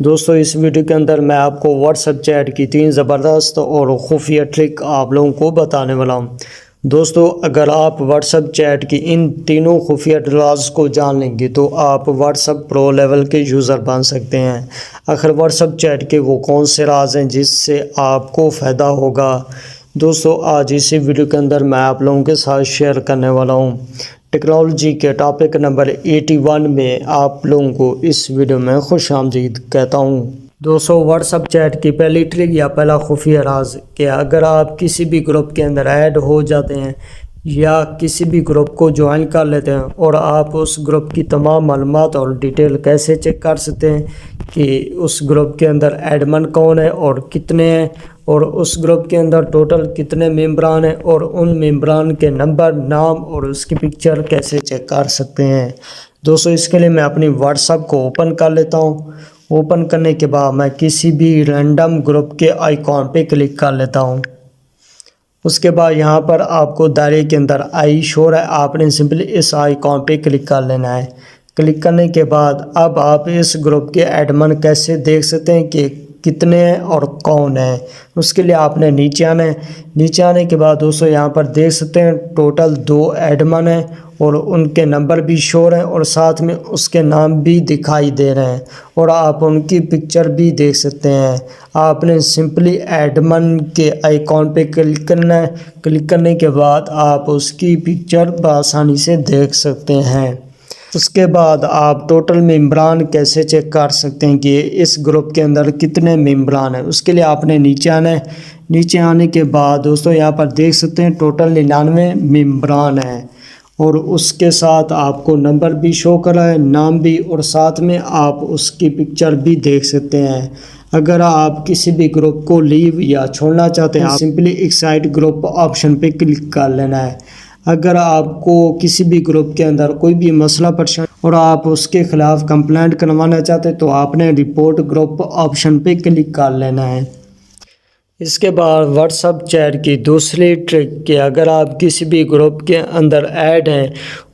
دوستو اس ویڈیو کے اندر میں آپ کو واٹس ایپ چیٹ کی 3 زبردست اور خفیہ ٹرک آپ لوگوں کو بتانے والا ہوں۔ دوستو اگر آپ واٹس ایپ چیٹ کی ان تینوں خفیہ راز کو جان لیں گے تو آپ واٹس ایپ پرو لیول کے یوزر بن سکتے ہیں۔ آخر واٹس ایپ چیٹ کے وہ کون سے راز ہیں جس سے آپ کو فائدہ ہوگا؟ دوستو آج اسی ویڈیو کے اندر میں آپ لوگوں کے ساتھ شیئر کرنے والا ہوں۔ ٹیکنالوجی کے ٹاپک نمبر 81 میں آپ لوگوں کو اس ویڈیو میں خوش آمدید کہتا ہوں۔ دوستو واٹس ایپ چیٹ کی پہلی ٹرک یا پہلا خفیہ راز کہ اگر آپ کسی بھی گروپ کے اندر ایڈ ہو جاتے ہیں یا کسی بھی گروپ کو جوائن کر لیتے ہیں اور آپ اس گروپ کی تمام معلومات اور ڈیٹیل کیسے چیک کر سکتے ہیں کہ اس گروپ کے اندر ایڈمن کون ہے اور کتنے ہیں اور اس گروپ کے اندر ٹوٹل کتنے ممبران ہیں اور ان ممبران کے نمبر، نام اور اس کی پکچر کیسے چیک کر سکتے ہیں۔ دوستو اس کے لیے میں اپنی واٹس ایپ کو اوپن کر لیتا ہوں۔ اوپن کرنے کے بعد میں کسی بھی رینڈم گروپ کے آئیکن پہ کلک کر لیتا ہوں۔ اس کے بعد یہاں پر آپ کو دائرے کے اندر آئی شو ہے، آپ نے سمپلی اس آئیکن پہ کلک کر لینا ہے۔ کلک کرنے کے بعد اب آپ اس گروپ کے ایڈمن کیسے دیکھ سکتے ہیں کہ کتنے ہیں اور کون ہیں؟ اس کے لیے آپ نے نیچے آنا ہے۔ نیچے آنے کے بعد دوستو یہاں پر دیکھ سکتے ہیں ٹوٹل 2 ایڈمن ہیں اور ان کے نمبر بھی شو ہیں اور ساتھ میں اس کے نام بھی دکھائی دے رہے ہیں اور آپ ان کی پکچر بھی دیکھ سکتے ہیں۔ آپ نے سمپلی ایڈمن کے آئیکن پہ کلک کرنا ہے۔ کلک کرنے کے بعد آپ اس کی پکچر بآسانی سے دیکھ سکتے ہیں۔ اس کے بعد آپ ٹوٹل ممبران کیسے چیک کر سکتے ہیں کہ اس گروپ کے اندر کتنے ممبران ہیں؟ اس کے لیے آپ نے نیچے آنا ہے۔ نیچے آنے کے بعد دوستو یہاں پر دیکھ سکتے ہیں ٹوٹل 99 ممبران ہیں اور اس کے ساتھ آپ کو نمبر بھی شو کر رہا ہے، نام بھی، اور ساتھ میں آپ اس کی پکچر بھی دیکھ سکتے ہیں۔ اگر آپ کسی بھی گروپ کو لیو یا چھوڑنا چاہتے ہیں سمپلی ایکسائٹ گروپ آپشن پہ کلک کر لینا ہے۔ اگر آپ کو کسی بھی گروپ کے اندر کوئی بھی مسئلہ پریشان اور آپ اس کے خلاف کمپلینٹ کروانا چاہتے تو آپ نے رپورٹ گروپ آپشن پہ کلک کر لینا ہے۔ اس کے بعد واٹس ایپ چیٹ کی دوسری ٹرک کہ اگر آپ کسی بھی گروپ کے اندر ایڈ ہیں،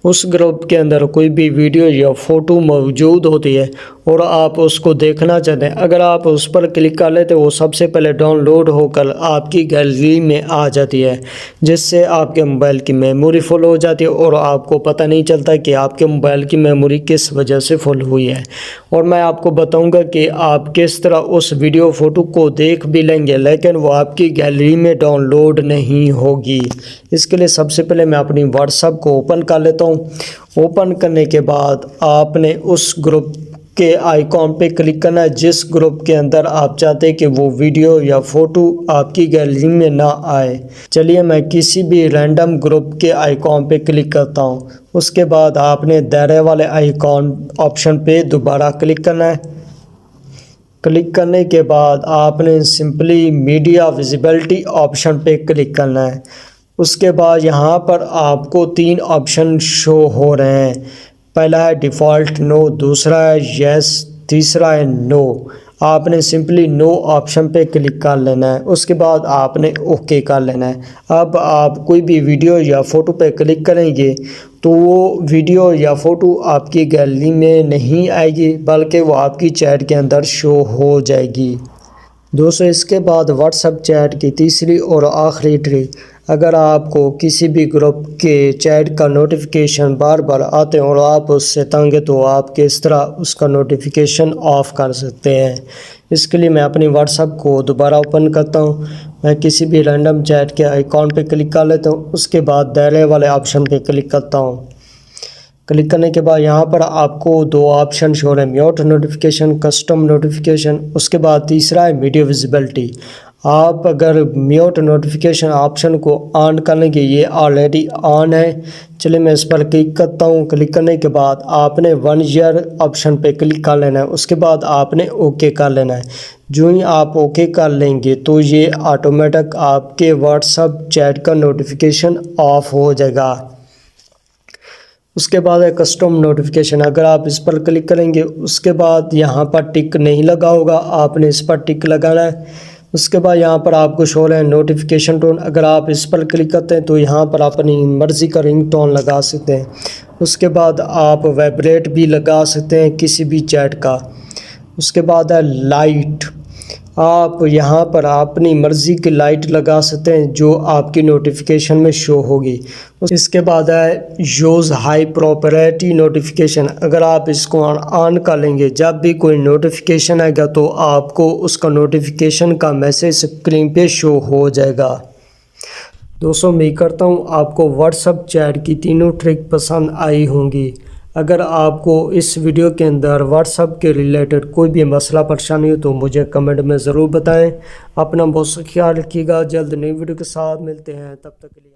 اس گروپ کے اندر کوئی بھی ویڈیو یا فوٹو موجود ہوتی ہے اور آپ اس کو دیکھنا چاہتے ہیں، اگر آپ اس پر کلک کر لیتے وہ سب سے پہلے ڈاؤن لوڈ ہو کر آپ کی گیلری میں آ جاتی ہے، جس سے آپ کے موبائل کی میموری فل ہو جاتی ہے اور آپ کو پتہ نہیں چلتا کہ آپ کے موبائل کی میموری کس وجہ سے فل ہوئی ہے۔ اور میں آپ کو بتاؤں گا کہ آپ کس طرح اس ویڈیو فوٹو کو دیکھ بھی لیں گے لیکن وہ آپ کی گیلری میں ڈاؤن لوڈ نہیں ہوگی۔ اس کے لیے سب سے پہلے میں اپنی واٹس ایپ کو اوپن کر لیتا ہوں۔ اوپن کرنے کے بعد آپ نے اس گروپ کے آئیکن پہ کلک کرنا ہے جس گروپ کے اندر آپ چاہتے ہیں کہ وہ ویڈیو یا فوٹو آپ کی گیلری میں نہ آئے۔ چلیے میں کسی بھی رینڈم گروپ کے آئیکن پہ کلک کرتا ہوں۔ اس کے بعد آپ نے دائرے والے آئیکن آپشن پہ دوبارہ کلک کرنا ہے۔ کلک کرنے کے بعد آپ نے سمپلی میڈیا ویزیبلٹی آپشن پہ کلک کرنا ہے۔ اس کے بعد یہاں پر آپ کو 3 آپشن شو ہو رہے ہیں۔ پہلا ہے ڈیفالٹ نو، دوسرا ہے یس، تیسرا ہے نو۔ آپ نے سمپلی نو آپشن پہ کلک کر لینا ہے۔ اس کے بعد آپ نے اوکے کر لینا ہے۔ اب آپ کوئی بھی ویڈیو یا فوٹو پہ کلک کریں گے تو وہ ویڈیو یا فوٹو آپ کی گیلری میں نہیں آئے گی بلکہ وہ آپ کی چیٹ کے اندر شو ہو جائے گی۔ دوستو اس کے بعد واٹس ایپ چیٹ کی تیسری اور آخری ٹرک، اگر آپ کو کسی بھی گروپ کے چیٹ کا نوٹیفیکیشن بار بار آتے ہیں اور آپ اس سے تنگ ہیں تو آپ کس طرح اس کا نوٹیفیکیشن آف کر سکتے ہیں؟ اس کے لیے میں اپنی واٹس ایپ کو دوبارہ اوپن کرتا ہوں۔ میں کسی بھی رینڈم چیٹ کے آئیکن پہ کلک کر لیتا ہوں۔ اس کے بعد دائرے والے آپشن پہ کلک کرتا ہوں۔ کلک کرنے کے بعد یہاں پر آپ کو 2 آپشن شو ہیں، میوٹ نوٹیفیکیشن، کسٹم نوٹیفیکیشن۔ اس کے بعد تیسرا ہے میڈیا ویزیبلٹی۔ آپ اگر میوٹ نوٹیفیکیشن آپشن کو آن کر لیں گے، یہ آلریڈی آن ہے۔ چلیے میں اس پر کلک کرتا ہوں۔ کلک کرنے کے بعد آپ نے 1 ایئر آپشن پہ کلک کر لینا ہے۔ اس کے بعد آپ نے اوکے کر لینا ہے۔ جو ہی آپ اوکے کر لیں گے تو یہ آٹومیٹک آپ کے واٹس ایپ چیٹ کا نوٹیفیکیشن آف ہو جائے گا۔ اس کے بعد ہے کسٹم نوٹیفیکیشن، اگر آپ اس پر کلک کریں گے اس کے بعد یہاں پر ٹک نہیں لگا ہوگا، آپ نے اس پر ٹک لگانا ہے۔ اس کے بعد یہاں پر آپ کو شو ہے نوٹیفیکیشن ٹون، اگر آپ اس پر کلک کرتے ہیں تو یہاں پر اپنی مرضی کا رنگ ٹون لگا سکتے ہیں۔ اس کے بعد آپ وائبریٹ بھی لگا سکتے ہیں کسی بھی چیٹ کا۔ اس کے بعد ہے لائٹ، آپ یہاں پر اپنی مرضی کی لائٹ لگا سکتے ہیں جو آپ کی نوٹیفیکیشن میں شو ہوگی۔ اس کے بعد ہے یوز ہائی پراپرٹی نوٹیفیکیشن، اگر آپ اس کو آن کر لیں گے جب بھی کوئی نوٹیفیکیشن آئے گا تو آپ کو اس کا نوٹیفیکیشن کا میسیج اسکرین پہ شو ہو جائے گا۔ دوستوں امید کرتا ہوں آپ کو واٹس ایپ چیٹ کی تینوں ٹرک پسند آئی ہوں گی۔ اگر آپ کو اس ویڈیو کے اندر واٹس ایپ کے ریلیٹڈ کوئی بھی مسئلہ پریشانی ہو تو مجھے کمنٹ میں ضرور بتائیں۔ اپنا بہت خیال رکھیے گا، جلد نئی ویڈیو کے ساتھ ملتے ہیں، تب تک کے لیے